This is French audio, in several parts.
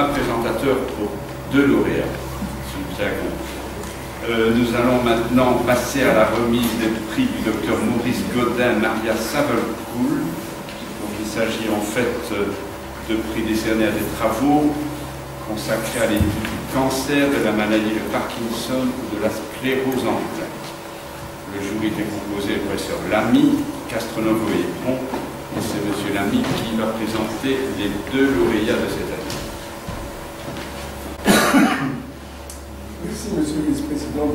un présentateur pour 2 lauréats. Bien compris. Nous allons maintenant passer à la remise des prix du docteur Maurice Godin, Maria Savelcool. Donc il s'agit en fait de prix décernés à des travaux consacrés à l'étude du cancer, de la maladie de Parkinson ou de la sclérose en plaques. Le jury était composé du professeur Lamy, Castronovo et Pont, et c'est M. Lamy qui va présenter les 2 lauréats de cette année. Merci, Monsieur le Vice-président,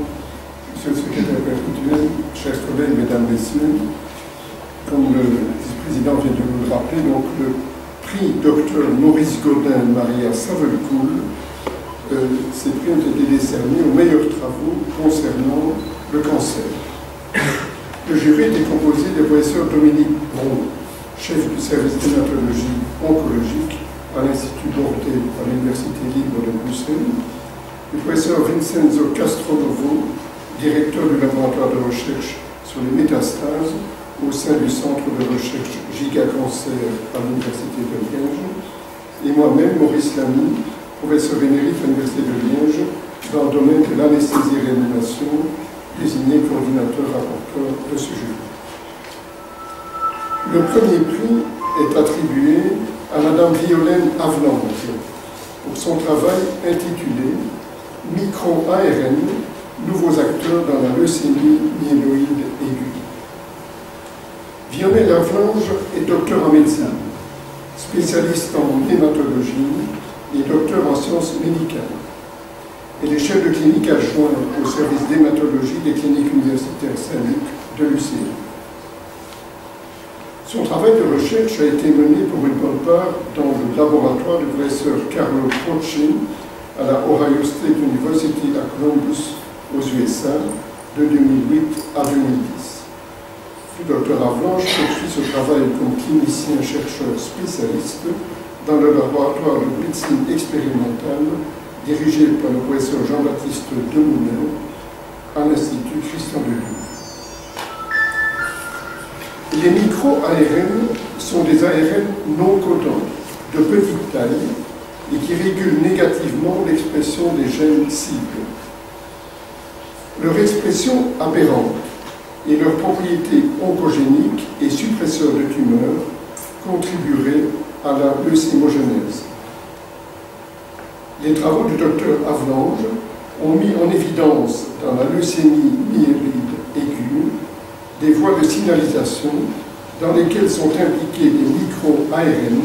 Monsieur le Secrétaire perpétuel, chers collègues, Mesdames, Messieurs. Comme le Vice-président vient de nous le rappeler, donc le prix Dr Maurice Godin Maria Savelcool, ces prix ont été décernés aux meilleurs travaux concernant le cancer. Le jury était composé du professeur Dominique Bron, chef du service d'hématologie oncologique à l'Institut Bordet à l'Université libre de Bruxelles, le professeur Vincenzo Castronovo, directeur du laboratoire de recherche sur les métastases au sein du centre de recherche Giga-Cancer à l'Université de Liège, et moi-même, Maurice Lamy, professeur émérite à l'Université de Liège, dans le domaine de l'anesthésie-réanimation, désigné coordinateur rapporteur de ce jury. Le premier prix est attribué à Madame Violaine Avelange pour son travail intitulé Micro-ARN, nouveaux acteurs dans la leucémie myéloïde aiguë. Violaine Avelange est docteur en médecine, spécialiste en hématologie et docteur en sciences médicales. Elle est chef de clinique adjoint au service d'hématologie des cliniques universitaires Saint-Luc de l'UCL. Son travail de recherche a été mené pour une bonne part dans le laboratoire du professeur Carlo Croce à la Ohio State University à Columbus, aux USA, de 2008 à 2010. Le docteur Avelange poursuit ce travail comme clinicien-chercheur spécialiste dans le laboratoire de médecine expérimentale dirigé par le professeur Jean-Baptiste Demoulin à l'Institut Christian de Louvre. Les micro-ARN sont des ARN non codants de petite taille et qui régulent négativement l'expression des gènes cibles. Leur expression aberrante et leurs propriétés oncogéniques et suppresseurs de tumeurs contribueraient à la leucémogenèse. Les travaux du docteur Avelange ont mis en évidence dans la leucémie myéloïde aiguë des voies de signalisation dans lesquelles sont impliqués des micro-ARN,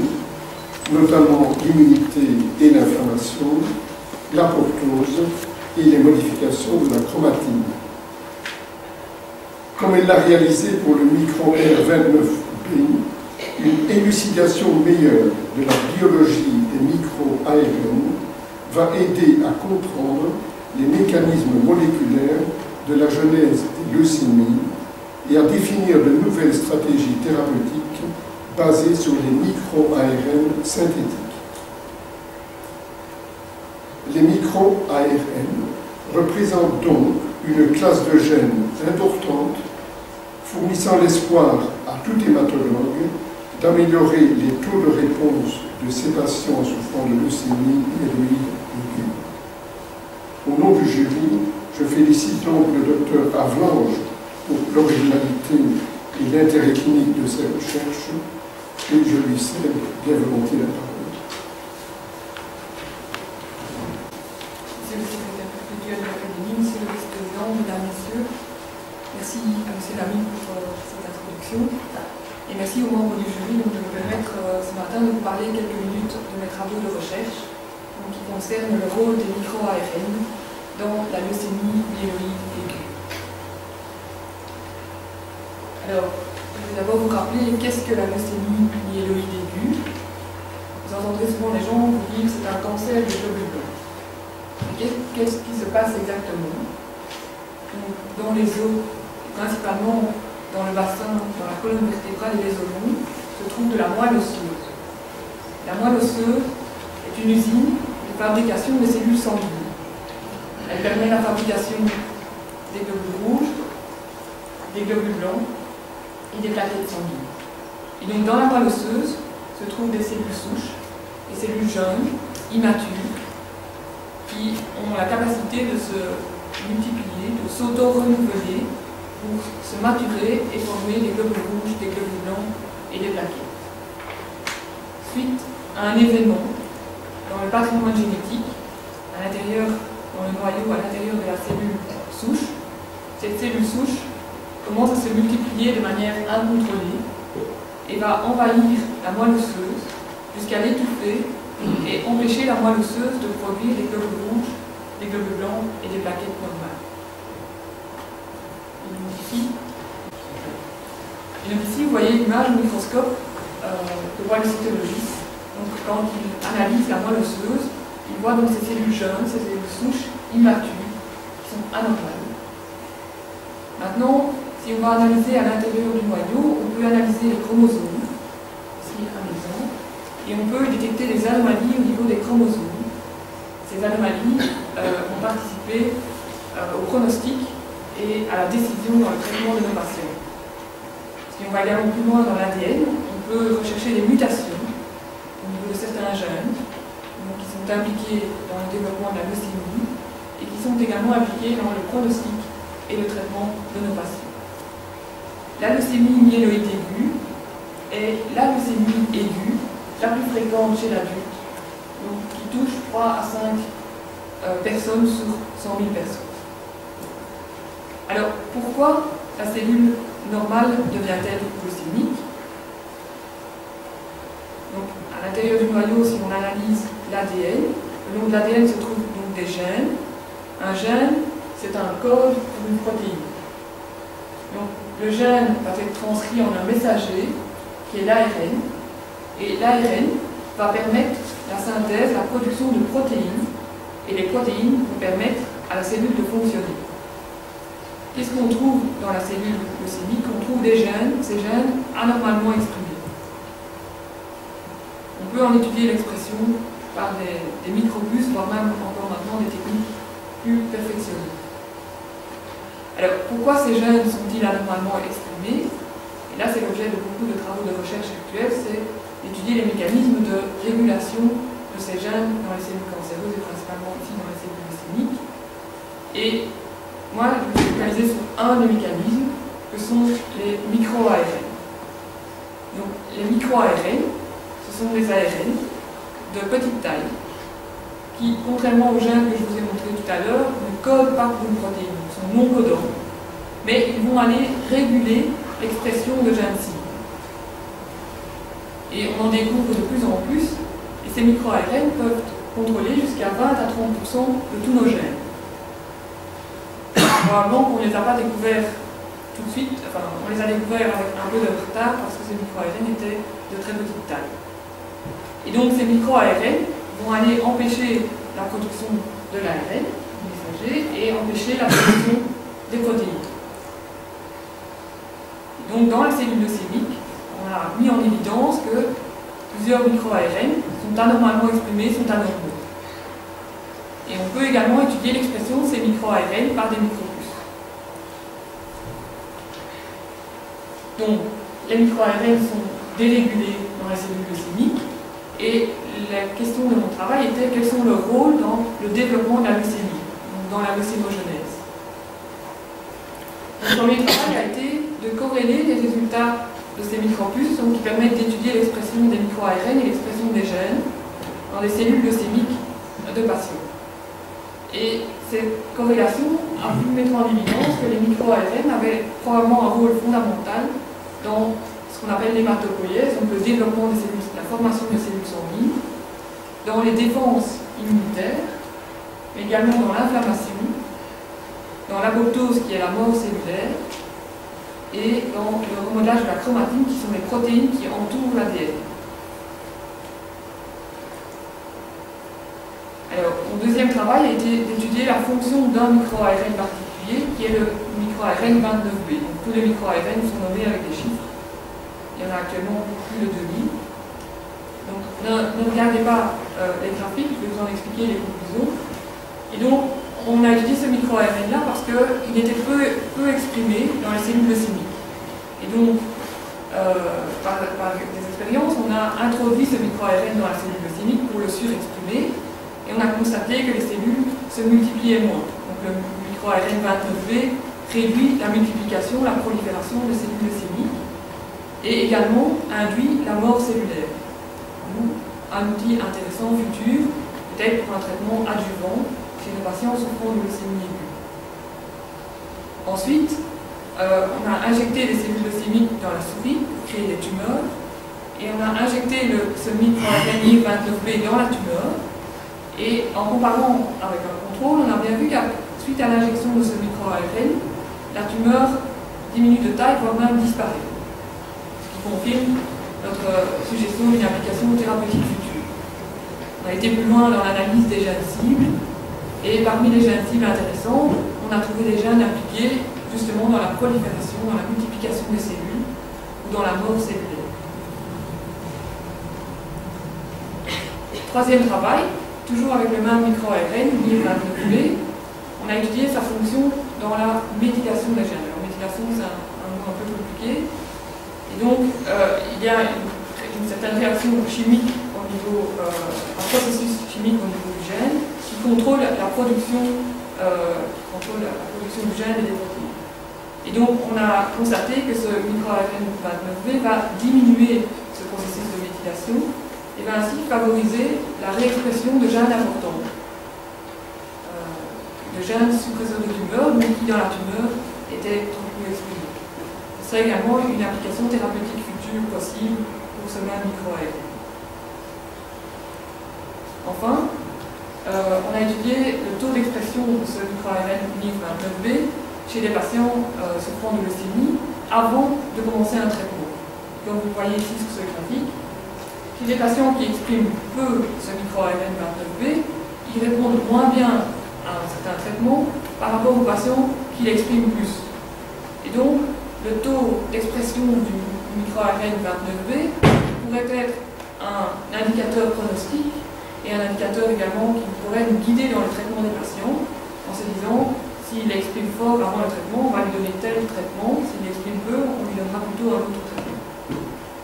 notamment l'immunité et l'inflammation, l'apoptose et les modifications de la chromatine. Comme elle l'a réalisé pour le micro-R29B, une élucidation meilleure de la biologie des micro-ARN va aider à comprendre les mécanismes moléculaires de la genèse des leucémies et à définir de nouvelles stratégies thérapeutiques basées sur les micro-ARN synthétiques. Les micro-ARN représentent donc une classe de gènes importante, fournissant l'espoir à tout hématologue d'améliorer les taux de réponse de ces patients souffrant de leucémie myéloïde aiguë. Au nom du jury, je félicite donc le docteur Avelange pour l'originalité et l'intérêt clinique de ses recherches, et je lui cède bien volontiers la parole. Monsieur le secrétaire perpétuel de l'Académie, Monsieur le vice-président, Mesdames, Messieurs, merci à Monsieur Lamy pour cette introduction, et merci aux membres du jury de me permettre ce matin de vous parler quelques minutes de mes travaux de recherche qui concernent le rôle des micro-ARN dans la leucémie myéloïde aiguë. Alors, je vais d'abord vous rappeler qu'est-ce que la leucémie myéloïde aiguë. Vous entendrez souvent les gens vous dire que c'est un cancer des globules blancs. Qu'est-ce qui se passe exactement? Donc, dans les os, principalement dans le bassin, dans la colonne vertébrale et les os longs, se trouve de la moelle osseuse. La moelle osseuse est une usine de fabrication de cellules sanguines. Elle permet la fabrication des globules rouges, des globules blancs et des plaquettes sanguines. Et donc dans la moelle osseuse se trouvent des cellules souches, des cellules jaunes, immatures qui ont la capacité de se multiplier, de s'auto-renouveler pour se maturer et former des globules rouges, des globules blancs et des plaquettes. Suite à un événement dans le patrimoine génétique, à l'intérieur, dans le noyau, à l'intérieur de la cellule souche, cette cellule souche commence à se multiplier de manière incontrôlée et va envahir la moelle osseuse jusqu'à l'étouffer et empêcher la moelle osseuse de produire des globules rouges, des globules blancs et des plaquettes normales. Et donc ici, vous voyez l'image au microscope que voit le cytologiste. Donc quand il analyse la moelle osseuse, il voit donc ces cellules jeunes, ces cellules souches immatures, qui sont anormales. Maintenant, si on va analyser à l'intérieur du noyau, on peut analyser les chromosomes, ici un exemple, et on peut détecter des anomalies au niveau des chromosomes. Ces anomalies ont participé au pronostic et à la décision dans le traitement de nos patients. Si on va également plus loin dans l'ADN, on peut rechercher des mutations au niveau de certains gènes, donc qui sont impliqués dans le développement de la leucémie et qui sont également impliqués dans le pronostic et le traitement de nos patients. La leucémie myéloïde aiguë est la leucémie aiguë la plus fréquente chez l'adulte, donc qui touche 3 à 5 personnes sur 100 000 personnes. Alors, pourquoi la cellule normale devient-elle leucémique? Donc, à l'intérieur du noyau, si on analyse l'ADN, le long de l'ADN se trouvent donc des gènes. Un gène, c'est un code pour une protéine. Donc, le gène va être transcrit en un messager, qui est l'ARN, et l'ARN va permettre la synthèse, la production de protéines, et les protéines vont permettre à la cellule de fonctionner. Qu'est-ce qu'on trouve dans la cellule leucémique? On trouve des gènes, ces gènes anormalement exprimés. On peut en étudier l'expression par des microbus, voire même encore maintenant des techniques plus perfectionnées. Alors, pourquoi ces gènes sont-ils anormalement exprimés? Et là, c'est l'objet de beaucoup de travaux de recherche actuels, c'est d'étudier les mécanismes de régulation de ces gènes dans les cellules cancéreuses et principalement ici dans les cellules leucémiques. Et moi, je vais me focaliser sur un des mécanismes, que sont les micro-ARN. Donc, les micro-ARN, ce sont des ARN de petite taille, qui, contrairement aux gènes que je vous ai montrés tout à l'heure, ne codent pas pour une protéine, ils sont non codants, mais ils vont aller réguler l'expression de gènes cibles. Et on en découvre de plus en plus, et ces micro-ARN peuvent contrôler jusqu'à 20 à 30% de tous nos gènes. Probablement qu'on ne les a pas découverts tout de suite, enfin on les a découverts avec un peu de retard parce que ces micro-ARN étaient de très petite taille. Et donc ces micro-ARN vont aller empêcher la production de l'ARN, messager, et empêcher la production des protéines. Et donc dans la cellule leucémique, on a mis en évidence que plusieurs micro-ARN sont anormalement exprimés, sont anormaux. Et on peut également étudier l'expression de ces micro-ARN par des microbus. Donc, les micro-ARN sont dérégulés dans la cellule leucémique et la question de mon travail était quels sont leurs rôles dans le développement de la leucémie, donc dans la leucémogenèse. Le premier travail a été de corréler les résultats de ces microbus qui permettent d'étudier l'expression des micro-ARN et l'expression des gènes dans les cellules leucémiques de patients. Et cette corrélation a pu mettre en évidence que les micro-ARN avaient probablement un rôle fondamental dans ce qu'on appelle l'hématopoïèse, donc le développement des cellules, la formation des cellules sanguines, dans les défenses immunitaires, mais également dans l'inflammation, dans l'apoptose qui est la mort cellulaire, et dans le remodelage de la chromatine qui sont les protéines qui entourent l'ADN. Alors, mon deuxième travail a été d'étudier la fonction d'un micro-ARN particulier, qui est le micro-ARN 29B. Donc, tous les micro-ARN sont nommés avec des chiffres. Il y en a actuellement plus de 2000. Donc, ne regardez pas les graphiques, je vais vous en expliquer les conclusions. Et donc, on a étudié ce micro-ARN-là parce qu'il était peu exprimé dans les cellules leucémiques. Et donc, par des expériences, on a introduit ce micro-ARN dans la cellule leucémique pour le surexprimer. constaté que les cellules se multipliaient moins. Donc le micro-ARN 29B réduit la multiplication, la prolifération des cellules leucémiques et également induit la mort cellulaire. Donc, un outil intéressant futur, peut-être pour un traitement adjuvant chez les patients souffrant de leucémie aiguë. Ensuite, on a injecté des cellules leucémiques dans la souris pour créer des tumeurs et on a injecté ce micro-ARN 29B dans la tumeur et en comparant avec un contrôle, on a bien vu qu'à suite à l'injection de ce micro-ARN, la tumeur diminue de taille, voire même disparaît. Ce qui confirme notre suggestion d'une application thérapeutique future. On a été plus loin dans l'analyse des gènes cibles, et parmi les gènes cibles intéressants, on a trouvé des gènes impliqués justement dans la prolifération, dans la multiplication des cellules, ou dans la mort cellulaire. Troisième travail, toujours avec le même micro-ARN, MIR29B, on a étudié sa fonction dans la méthylation des gènes. Alors, méthylation, c'est un mot un peu compliqué. Et donc, il y a une certaine réaction chimique au niveau, un processus chimique au niveau du gène qui contrôle la production du gène et des protéines. Et donc, on a constaté que ce micro-ARN 29B va diminuer ce processus de méthylation et va ainsi favoriser la réexpression de gènes importants. De gènes suppresseurs de tumeur, mais qui dans la tumeur étaient trop peu exprimés. Ce serait également une application thérapeutique future possible pour ce même micro-ARN. Enfin, on a étudié le taux d'expression de ce micro-ARN MIR29B chez les patients souffrant de leucémie avant de commencer un traitement. Comme vous voyez ici sur ce graphique, chez les patients qui expriment peu ce micro-ARN 29B, ils répondent moins bien à un certain traitement par rapport aux patients qui l'expriment plus. Et donc, le taux d'expression du micro-ARN 29B pourrait être un indicateur pronostic et un indicateur également qui pourrait nous guider dans le traitement des patients en se disant, s'il exprime fort avant le traitement, on va lui donner tel traitement, s'il exprime peu, on lui donnera plutôt un autre traitement.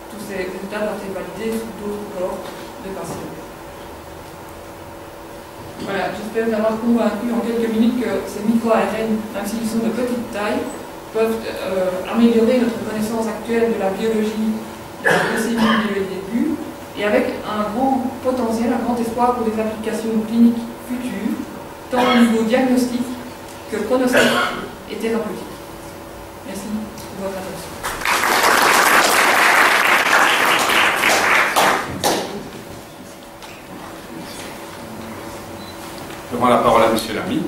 Tous ces résultats doivent être validés sous d'autres cohortes de patients. Voilà, j'espère vous avoir convaincu en quelques minutes que ces micro-ARN, même s'ils sont de petite taille, peuvent améliorer notre connaissance actuelle de la biologie de la leucémie myéloïde aiguë et avec un grand potentiel, un grand espoir pour des applications cliniques futures, tant au niveau diagnostic que pronostic et thérapeutique. Merci pour votre attention. Je rends la parole à M. Lamy.